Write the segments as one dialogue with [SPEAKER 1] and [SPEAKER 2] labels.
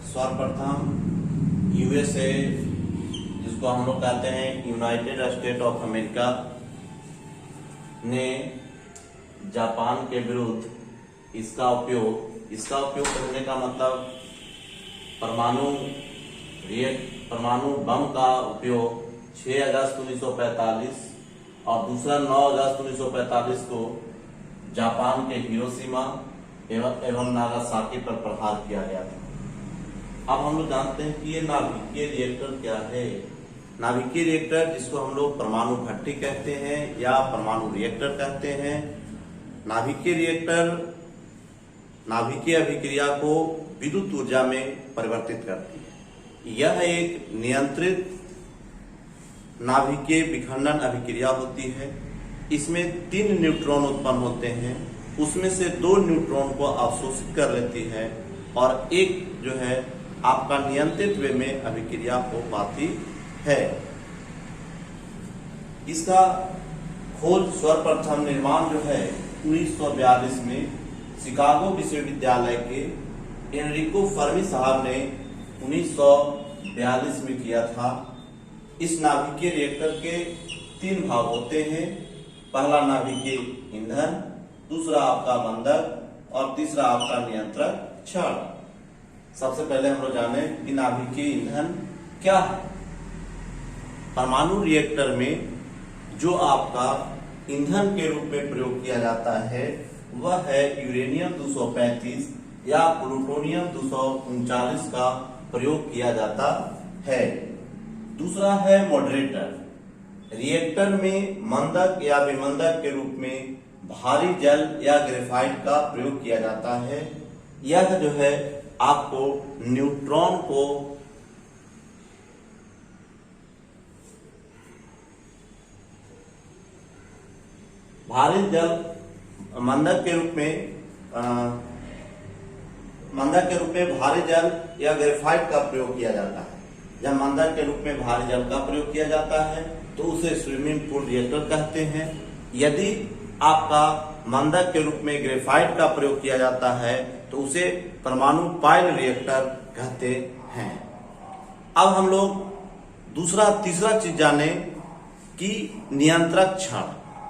[SPEAKER 1] सर्वप्रथम यूएसए, जिसको हम लोग कहते हैं यूनाइटेड स्टेट ऑफ अमेरिका, ने जापान के विरुद्ध इसका उपयोग करने का मतलब परमाणु बम का उपयोग 6 अगस्त 1945 और दूसरा 9 अगस्त 1945 को जापान के हिरोशिमा एवं नागासाकी पर प्रहार किया गया था। अब हम लोग जानते हैं कि ये नाभिकीय रिएक्टर क्या है। नाभिकीय रिएक्टर, जिसको हम लोग परमाणु भट्टी कहते हैं या परमाणु रिएक्टर कहते हैं, नाभिकीय रिएक्टर नाभिकीय अभिक्रिया को विद्युत ऊर्जा में परिवर्तित करती है। यह एक नियंत्रित नाभिकीय विखंडन अभिक्रिया होती है। इसमें 3 न्यूट्रॉन उत्पन्न होते हैं, उसमें से 2 न्यूट्रॉन को अवशोषित कर लेती है और एक जो है आपका नियंत्रित वे में अभिक्रिया हो पाती है। इसका खोज सर्वप्रथम निर्माण जो है 1942 में शिकागो विश्वविद्यालय के एनरिको फर्मी साहब ने 1942 में किया था। इस नाभिकीय रिएक्टर के 3 भाग होते हैं। पहला नाभिकीय ईंधन, दूसरा आपका मंदक और तीसरा आपका नियंत्रक छड़। सबसे पहले हम लोग जाने कि नाभिकीय ईंधन क्या है। परमाणु रिएक्टर में जो आपका ईंधन के रूप में प्रयोग किया जाता है वह है यूरेनियम 235 या प्लूटोनियम 239 का प्रयोग किया जाता है। दूसरा है मॉडरेटर। रिएक्टर में मंदक या विमंदक के रूप में भारी जल या ग्रेफाइट का प्रयोग किया जाता है। यह जो है आपको न्यूट्रॉन को भारी जल मंदक के रूप में भारी जल या ग्रेफाइट का प्रयोग किया जाता है। जब मंदक के रूप में भारी जल का प्रयोग किया जाता है तो उसे स्विमिंग पूल रिएक्टर कहते हैं। यदि आपका मंदक के रूप में ग्रेफाइट का प्रयोग किया जाता है तो उसे परमाणु पाइल रिएक्टर कहते हैं। अब हम लोग तीसरा चीज जाने कि नियंत्रक छड़।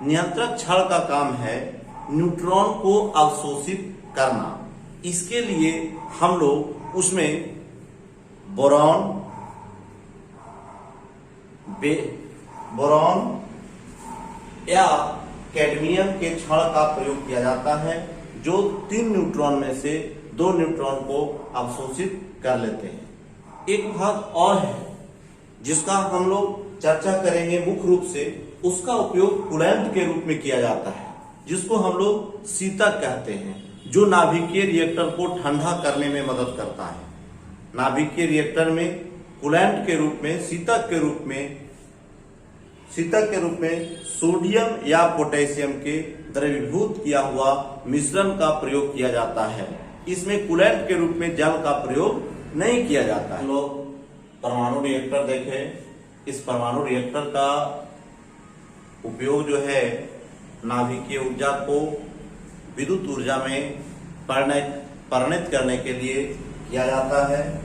[SPEAKER 1] नियंत्रक छड़ का काम है न्यूट्रॉन को अवशोषित करना। इसके लिए हम लोग उसमें बोरॉन या कैडमियम के छड़ का प्रयोग किया जाता है, जो 3 न्यूट्रॉन में से 2 न्यूट्रॉन को अवशोषित कर लेते हैं। एक भाग और है जिसका हम लोग चर्चा करेंगे मुख्य रूप से। उसका उपयोग कूलेंट के रूप में किया जाता है, जिसको हम लोग शीतक कहते हैं, जो नाभिकीय रिएक्टर को ठंडा करने में मदद करता है। नाभिकीय रिएक्टर में कूलेंट के रूप में शीतक के रूप में सोडियम या पोटेशियम के द्रवीभूत किया हुआ मिश्रण का प्रयोग किया जाता है। इसमें कूलेंट के रूप में जल का प्रयोग नहीं किया जाता है। लोग परमाणु रिएक्टर देखें। इस परमाणु रिएक्टर का उपयोग जो है नाभिकीय ऊर्जा को विद्युत ऊर्जा में परिणत करने के लिए किया जाता है।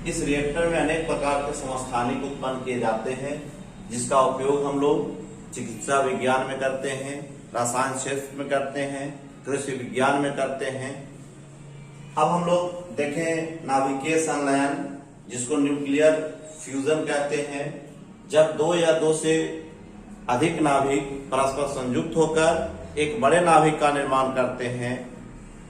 [SPEAKER 1] इस रिएक्टर में अनेक प्रकार के समस्थानिक उत्पन्न किए जाते हैं, जिसका उपयोग हम लोग चिकित्सा विज्ञान में करते हैं, रसायन शास्त्र में करते हैं, कृषि विज्ञान में करते हैं। अब हम लोग देखें नाभिकीय संलयन, जिसको न्यूक्लियर फ्यूजन कहते हैं। जब 2 या 2 से अधिक नाभिक परस्पर संयुक्त होकर एक बड़े नाभिक का निर्माण करते हैं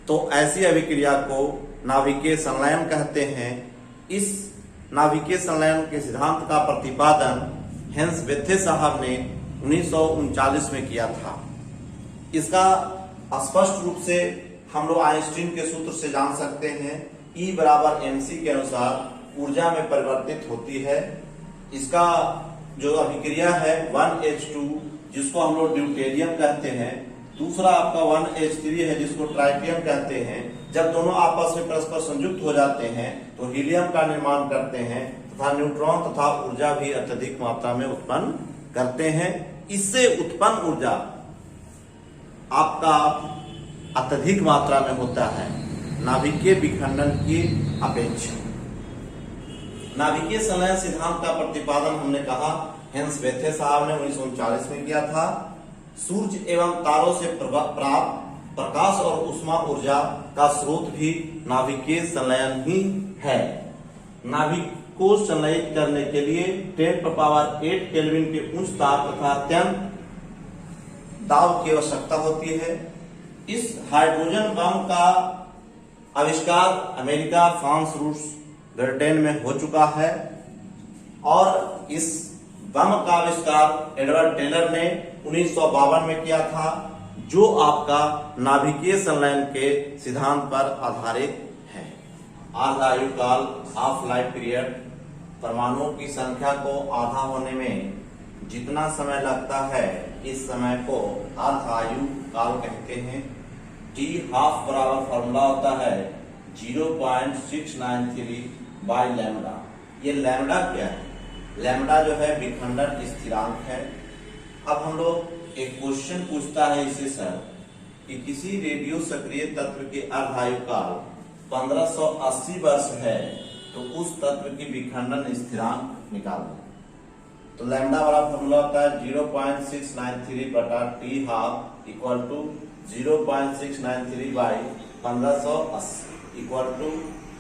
[SPEAKER 1] तो ऐसी अभिक्रिया को नाभिकीय संलयन कहते हैं। इस नाभिकीय संलयन के सिद्धांत का प्रतिपादन हेंस बेथे साहब ने 1939 में किया था। इसका स्पष्ट रूप से हम लोग आइंस्टीन के सूत्र से जान सकते हैं। E = mc के अनुसार ऊर्जा में परिवर्तित होती है। इसका जो अभिक्रिया है 1H2, जिसको हम लोग ड्यूटेरियम कहते हैं, दूसरा आपका 1H3 है जिसको ट्राइटियम कहते हैं। जब दोनों आपस में परस्पर संयुक्त हो जाते हैं तो हीलियम का निर्माण करते हैं तथा न्यूट्रॉन तथा ऊर्जा भी अत्यधिक मात्रा में उत्पन्न करते हैं। इससे उत्पन्न ऊर्जा आपका अत्यधिक मात्रा में होता है। नाभिकीय विखंडन की अपेक्षा। नाभिकीय संलयन सिद्धांत का प्रतिपादन हमने कहा हेंस बेथे साहब ने 1939 में किया था। सूर्य एवं तारों से प्राप्त प्रकाश और उष्मा ऊर्जा का स्रोत भी नाभिकीय संलयन ही है। नाभिक को संलयित करने के लिए 10⁸ केल्विन के उच्च ताप तथा अत्यंत दाब की आवश्यकता होती है। इस हाइड्रोजन बम का आविष्कार अमेरिका, फ्रांस, रूस, ब्रिटेन में हो चुका है और इस बम का आविष्कार एडवर्ड टेलर ने 1952 में किया था, जो आपका नाभिकीय संलयन के सिद्धांत पर आधारित है। आधा आयु काल, हाफ लाइफ पीरियड, परमाणुओं की संख्या को आधा होने में जितना समय लगता है, इस समय को आधा आयु काल कहते हैं। टी हाफ बराबर फॉर्मूला होता है 0.693 बाय लैम्डा। ये लैम्डा क्या है? लैम्डा जो है विखंडन स्थिरांक है। अब हम लोग एक क्वेश्चन पूछता है इससे सर कि किसी रेडियो सक्रिय तत्व की अर्धायु काल 1580 वर्ष है, तो उस तत्व की विखंडन स्थिरांक निकालो। तो लैम्डा वाला फॉर्मूला होता है 0.693 बटा T half equal to 0.693 by 1580 equal to,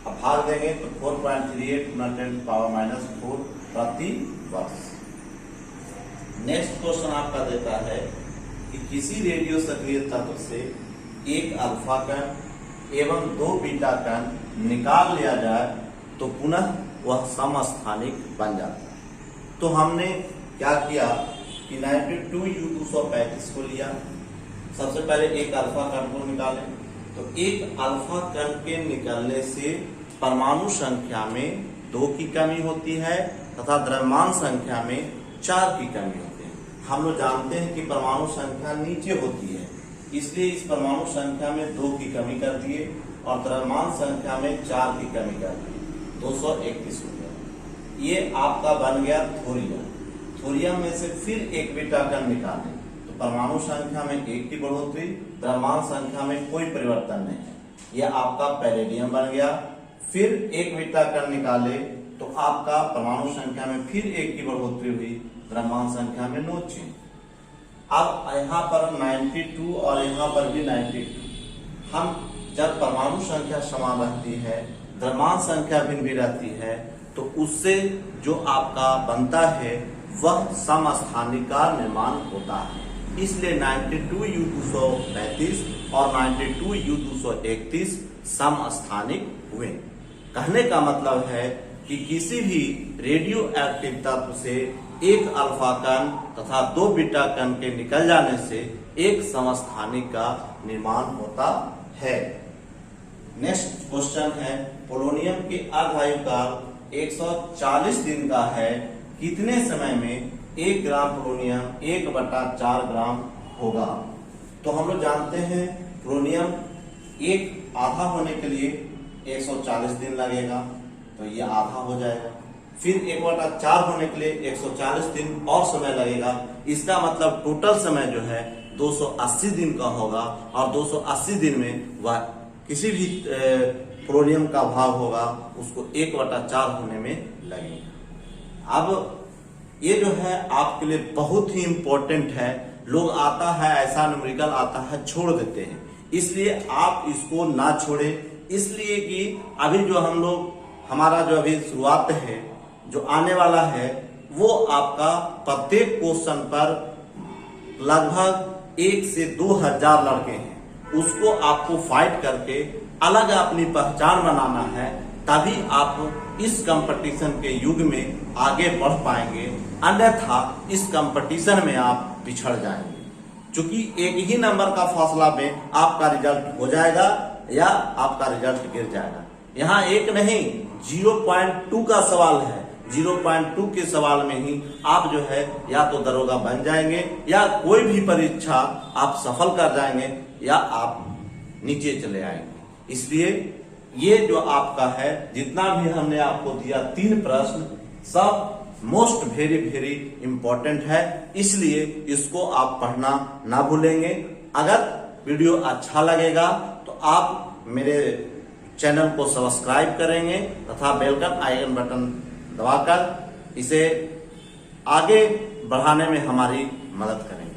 [SPEAKER 1] अब भाग देंगे तो 4.38 × 10⁻⁴ प्रति वर्ष। नेक्स्ट क्वेश्चन आपका देता है कि किसी रेडियो सक्रिय तत्व से एक अल्फा कण एवं 2 बीटा कण निकाल लिया जाए तो पुनः वह समस्थानिक बन जाता है। तो हमने क्या किया कि 92U235 को लिया। सबसे पहले एक अल्फा कण को निकालें, तो एक अल्फा कण के निकलने से परमाणु संख्या में 2 की कमी होती है तथा द्रव्यमान संख्या में 4 की कमी होती है। हम लोग जानते हैं कि परमाणु संख्या नीचे होती है, इसलिए इस परमाणु संख्या में 2 की कमी कर दिए और द्रव्यमान संख्या में 4 की कमी कर दी, 231 हो गया। ये आपका बन गया थोरियम। थोरियम में से फिर एक बीटा कण निकालें तो परमाणु संख्या में 1 की बढ़ोतरी, द्रव्यमान संख्या में कोई परिवर्तन नहीं है। यह आपका पैलेडियम बन गया। फिर एक बीटा कण निकाले तो आपका परमाणु संख्या में फिर 1 की बढ़ोतरी हुई, द्रव्यमान संख्या में नो चेंज। अब यहाँ पर 92 और यहाँ पर भी 92। हम जब परमाणु संख्या समान रहती है, द्रव्यमान संख्या भिन्न भी रहती है, तो उससे जो आपका बनता है वह समस्थानिक का निर्माण होता है। इसलिए 92U235 और 92U231 समस्थानिक हुए। कहने का मतलब है कि किसी भी रेडियो एक्टिव तत्व से एक अल्फा कण तथा 2 बीटा कण के निकल जाने से एक समस्थानिक का निर्माण होता है। नेक्स्ट क्वेश्चन है, पोलोनियम की अर्धायु काल 140 दिन का है, कितने समय में 1 ग्राम पोलोनियम 1/4 ग्राम होगा? तो हम लोग जानते हैं पोलोनियम एक आधा होने के लिए 140 दिन लगेगा, तो ये आधा हो जाएगा। फिर 1/4 होने के लिए 140 दिन और समय लगेगा। इसका मतलब टोटल समय जो है 280 दिन का होगा और 280 दिन में वह किसी भी पोलोनियम का भाग होगा उसको 1/4 होने में लगेगा। अब ये जो है आपके लिए बहुत ही इंपॉर्टेंट है। लोग आता है ऐसा न्यूमेरिकल आता है छोड़ देते हैं, इसलिए आप इसको ना छोड़े। इसलिए कि अभी जो हम लोग हमारा जो अभी शुरुआत है जो आने वाला है वो आपका प्रत्येक क्वेश्चन पर लगभग 1 से 2,000 लड़के हैं, उसको आपको फाइट करके अलग अपनी पहचान बनाना है, तभी आप इस कंपटीशन के युग में आगे बढ़ पाएंगे। अन्यथा इस कंपटीशन में आप पिछड़ जाएंगे, क्योंकि एक ही नंबर का फासला में आपका रिजल्ट हो जाएगा या आपका रिजल्ट गिर जाएगा। यहाँ एक नहीं 0.2 का सवाल है। 0.2 के सवाल में ही आप जो है या तो दरोगा बन जाएंगे या कोई भी परीक्षा आप सफल कर जाएंगे या आप नीचे चले आएंगे। इसलिए ये जो आपका है जितना भी हमने आपको दिया 3 प्रश्न सब मोस्ट वेरी वेरी इंपॉर्टेंट है, इसलिए इसको आप पढ़ना ना भूलेंगे। अगर वीडियो अच्छा लगेगा तो आप मेरे चैनल को सब्सक्राइब करेंगे तथा बेल आइकन बटन दबाकर इसे आगे बढ़ाने में हमारी मदद करेंगे।